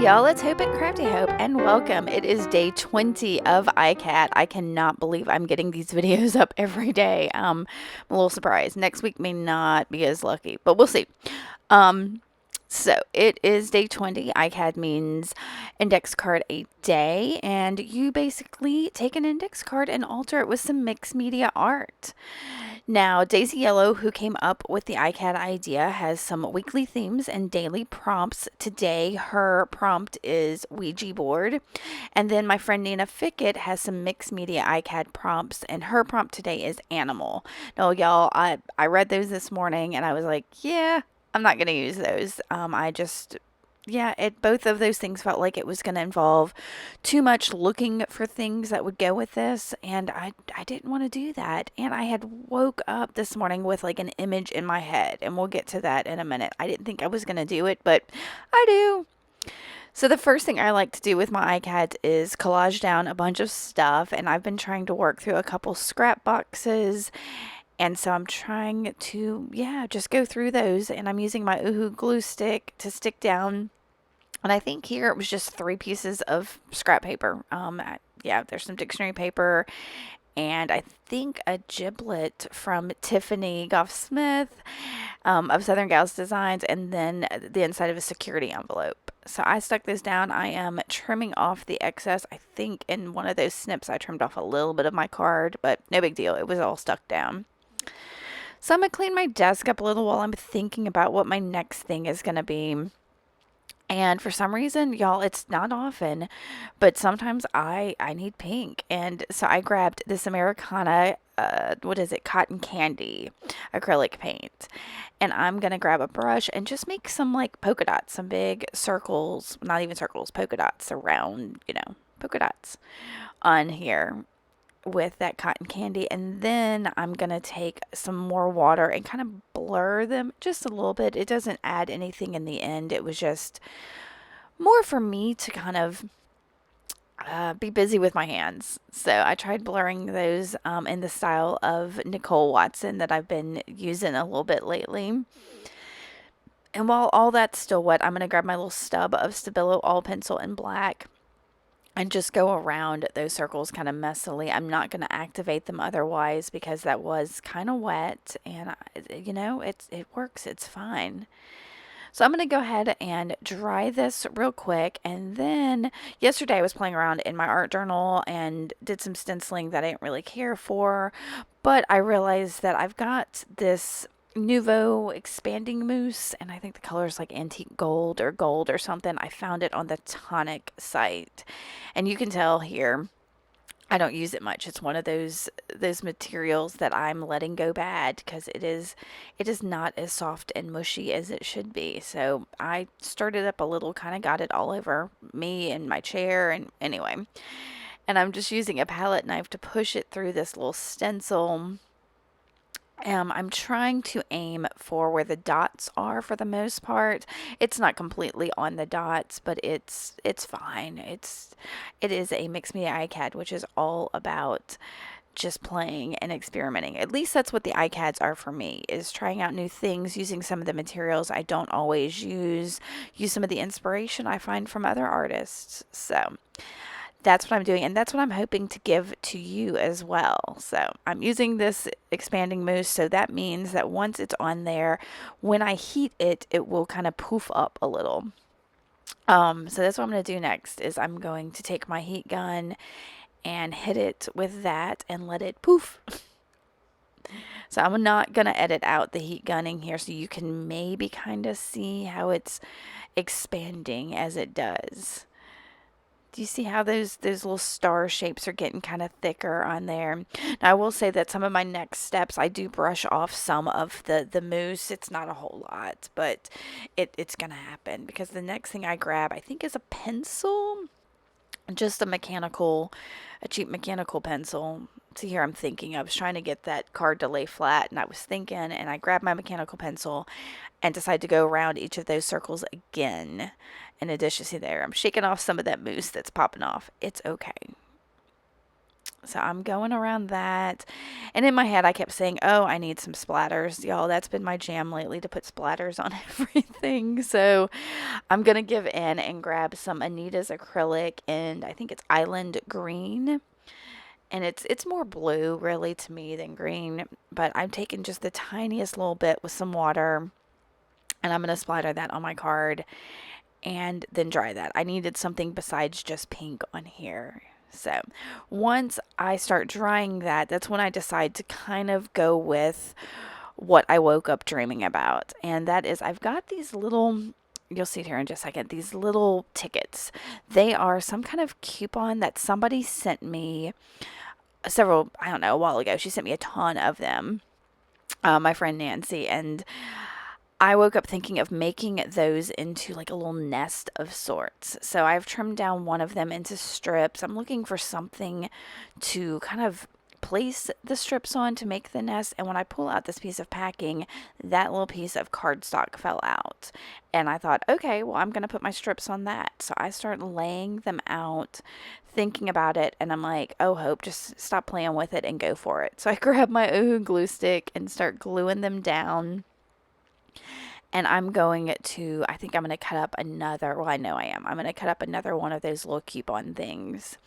y'all, it's Hope at Crafty Hope, and welcome. It is day 20 of ICAD. I cannot believe I'm getting these videos up every day. I'm a little surprised. Next week may not be as lucky, but we'll see. So it is day 20. ICAD means index card a day, and you basically take an index card and alter it with some mixed media art. Now, Daisy Yellow, who came up with the ICAD idea, has some weekly themes and daily prompts. Today, her prompt is Ouija board. And then my friend Nina Fickett has some mixed media ICAD prompts, and her prompt today is animal. Now, y'all, I read those this morning, and I was like, yeah, I'm not going to use those. Both of those things felt like it was going to involve too much looking for things that would go with this, and I didn't want to do that. And I had woke up this morning with like an image in my head, and we'll get to that in a minute. I didn't think I was going to do it, but I do. So the first thing I like to do with my iCAD is collage down a bunch of stuff, and I've been trying to work through a couple scrap boxes. And so I'm trying to, just go through those. And I'm using my Uhu glue stick to stick down. And I think here it was just 3 pieces of scrap paper. There's some dictionary paper. And I think a giblet from Tiffany Smith of Southern Gals Designs. And then the inside of a security envelope. So I stuck those down. I am trimming off the excess. I think in one of those snips I trimmed off a little bit of my card. But no big deal. It was all stuck down. So I'm going to clean my desk up a little while I'm thinking about what my next thing is going to be. And for some reason, y'all, it's not often, but sometimes I need pink. And so I grabbed this Americana, cotton candy acrylic paint. And I'm going to grab a brush and just make some like polka dots, some big circles, not even circles, polka dots around, polka dots on here with that cotton candy. And then I'm gonna take some more water and kind of blur them just a little bit. It doesn't add anything in the end. It was just more for me to kind of be busy with my hands. So I tried blurring those in the style of Nicole Watson that I've been using a little bit lately. And while all that's still wet, I'm going to grab my little stub of Stabilo all pencil in black and just go around those circles kind of messily. I'm not going to activate them otherwise because that was kind of wet, and it works. It's fine. So I'm going to go ahead and dry this real quick. And then yesterday I was playing around in my art journal and did some stenciling that I didn't really care for, but I realized that I've got this Nouveau expanding mousse, and I think the color is like antique gold or something. I found it on the Tonic site, and you can tell here I don't use it much. It's one of those materials that I'm letting go bad because it is not as soft and mushy as it should be. So I stirred it up a little, kind of got it all over me and my chair, and anyway, and I'm just using a palette knife to push it through this little stencil. I'm trying to aim for where the dots are for the most part. It's not completely on the dots, but it's fine. It is a mixed media ICAD, which is all about just playing and experimenting. At least that's what the ICADs are for me, is trying out new things, using some of the materials I don't always use some of the inspiration I find from other artists. So that's what I'm doing, and that's what I'm hoping to give to you as well. So I'm using this expanding mousse, so that means that once it's on there, when I heat it, it will kind of poof up a little. So that's what I'm going to do next, is I'm going to take my heat gun and hit it with that and let it poof. So I'm not going to edit out the heat gunning here, so you can maybe kind of see how it's expanding as it does. Do you see how those little star shapes are getting kind of thicker on there? Now, I will say that some of my next steps, I do brush off some of the mousse. It's not a whole lot, but it's going to happen because the next thing I grab, I think, is a pencil. Just a cheap mechanical pencil. See, here I'm thinking, I was trying to get that card to lay flat, and I was thinking, and I grabbed my mechanical pencil and decided to go around each of those circles again. In addition, see there, I'm shaking off some of that mousse that's popping off. It's okay. So I'm going around that. And in my head, I kept saying, oh, I need some splatters. Y'all, that's been my jam lately, to put splatters on everything. So I'm going to give in and grab some Anita's acrylic, and I think it's Island Green. And it's more blue really to me than green. But I'm taking just the tiniest little bit with some water, and I'm going to splatter that on my card and then dry that. I needed something besides just pink on here. So once I start drying that, that's when I decide to kind of go with what I woke up dreaming about. And that is, I've got these little, you'll see it here in just a second, these little tickets. They are some kind of coupon that somebody sent me I don't know, a while ago. She sent me a ton of them, my friend Nancy. And I woke up thinking of making those into like a little nest of sorts. So I've trimmed down one of them into strips. I'm looking for something to kind of place the strips on to make the nest. And when I pull out this piece of packing, that little piece of cardstock fell out. And I thought, okay, well, I'm going to put my strips on that. So I start laying them out, thinking about it. And I'm like, oh, Hope, just stop playing with it and go for it. So I grab my Ooh glue stick and start gluing them down. And I'm going to, I think I'm going to cut up another, well, I know I am. I'm going to cut up another one of those little coupon things.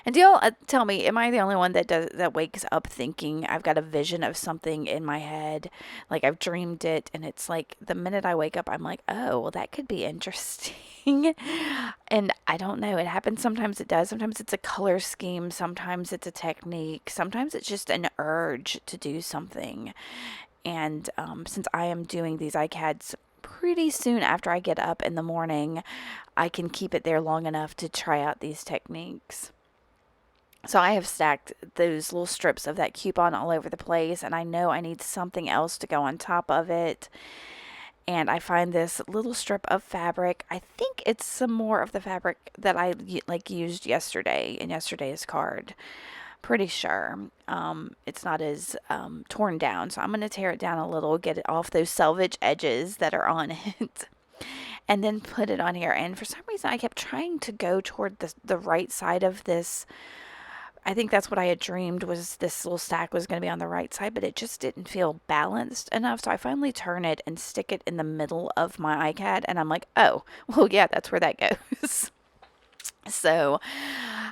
And do y'all tell me, am I the only one that wakes up thinking I've got a vision of something in my head? Like I've dreamed it, and it's like the minute I wake up, I'm like, oh, well, that could be interesting. And I don't know. It happens sometimes, it does. Sometimes it's a color scheme. Sometimes it's a technique. Sometimes it's just an urge to do something. And since I am doing these ICADs pretty soon after I get up in the morning, I can keep it there long enough to try out these techniques. So I have stacked those little strips of that coupon all over the place, and I know I need something else to go on top of it. And I find this little strip of fabric. I think it's some more of the fabric that I used yesterday in yesterday's card. Pretty sure it's not as torn down. So I'm going to tear it down a little, get it off those selvage edges that are on it, and then put it on here. And for some reason, I kept trying to go toward the right side of this. I think that's what I had dreamed, was this little stack was going to be on the right side, but it just didn't feel balanced enough. So I finally turn it and stick it in the middle of my ICAD, and I'm like, oh, well, yeah, that's where that goes. So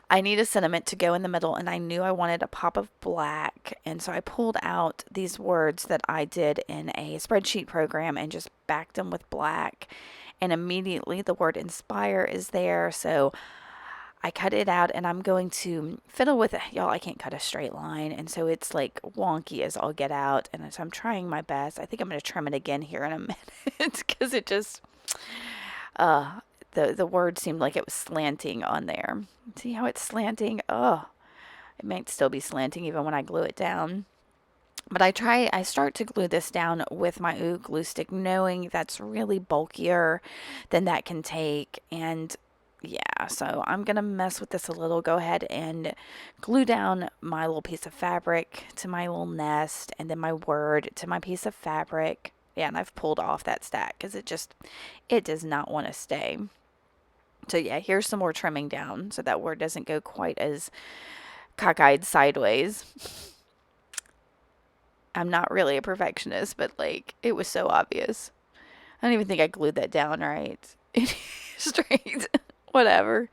I need a sentiment to go in the middle, and I knew I wanted a pop of black. And so I pulled out these words that I did in a spreadsheet program and just backed them with black. And immediately the word inspire is there. So I cut it out, and I'm going to fiddle with it. Y'all, I can't cut a straight line, and so it's like wonky as all get out. And so I'm trying my best. I think I'm going to trim it again here in a minute because it just, the word seemed like it was slanting on there. See how it's slanting? Oh, it might still be slanting even when I glue it down. But I start to glue this down with my Ooh glue stick, knowing that's really bulkier than that can take. And yeah, so I'm going to mess with this a little. Go ahead and glue down my little piece of fabric to my little nest, and then my word to my piece of fabric. Yeah, and I've pulled off that stack because it does not want to stay. So yeah, here's some more trimming down so that word doesn't go quite as cockeyed sideways. I'm not really a perfectionist, but like, it was so obvious. I don't even think I glued that down right. Straight. Whatever.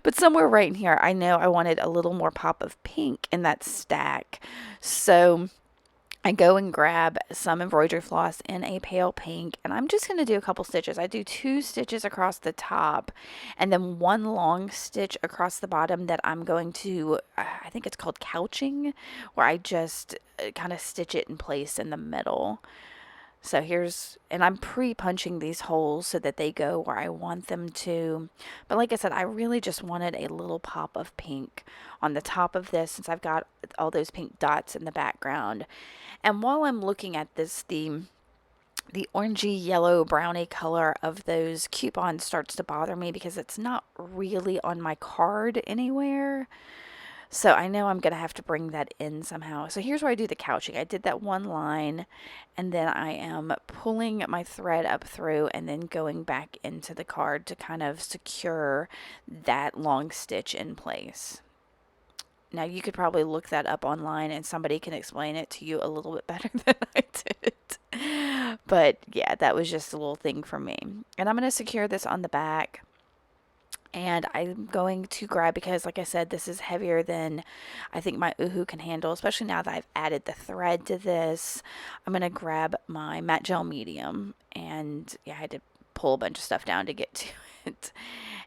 But somewhere right in here, I know I wanted a little more pop of pink in that stack. So I go and grab some embroidery floss in a pale pink, and I'm just going to do a couple stitches. I do 2 stitches across the top and then 1 long stitch across the bottom that I'm going to, I think it's called couching, where I just kind of stitch it in place in the middle. So and I'm pre-punching these holes so that they go where I want them to. But like I said, I really just wanted a little pop of pink on the top of this, since I've got all those pink dots in the background. And while I'm looking at this, the orangey yellow brownie color of those coupons starts to bother me because it's not really on my card anywhere. So I know I'm going to have to bring that in somehow. So here's where I do the couching. I did that 1 line, and then I am pulling my thread up through and then going back into the card to kind of secure that long stitch in place. Now, you could probably look that up online and somebody can explain it to you a little bit better than I did. But yeah, that was just a little thing for me. And I'm going to secure this on the back. And I'm going to grab, because like I said, this is heavier than I think my Uhu can handle, especially now that I've added the thread to this. I'm going to grab my matte gel medium, and yeah, I had to pull a bunch of stuff down to get to it,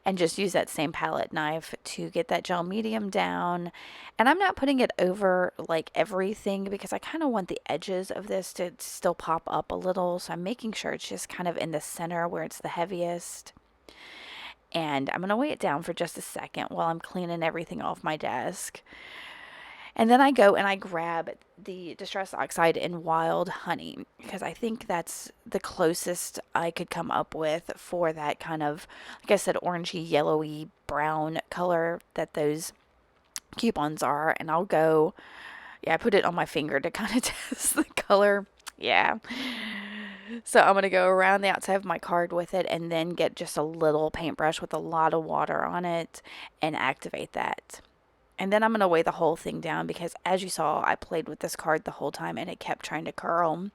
and just use that same palette knife to get that gel medium down. And I'm not putting it over like everything, because I kind of want the edges of this to still pop up a little, so I'm making sure it's just kind of in the center where it's the heaviest. And I'm going to weigh it down for just a second while I'm cleaning everything off my desk. And then I go and I grab the Distress Oxide in Wild Honey, because I think that's the closest I could come up with for that kind of, like I said, orangey, yellowy, brown color that those coupons are. And I'll go, yeah, I put it on my finger to kind of test the color. Yeah. So I'm going to go around the outside of my card with it, and then get just a little paintbrush with a lot of water on it and activate that. And then I'm going to weigh the whole thing down, because as you saw, I played with this card the whole time and it kept trying to curl.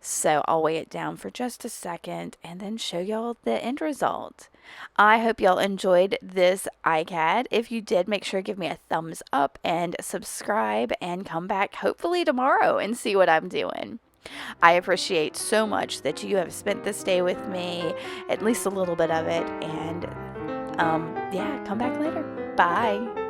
So I'll weigh it down for just a second and then show y'all the end result. I hope y'all enjoyed this ICAD. If you did, make sure to give me a thumbs up and subscribe, and come back hopefully tomorrow and see what I'm doing. I appreciate so much that you have spent this day with me, at least a little bit of it, and yeah, come back later. Bye.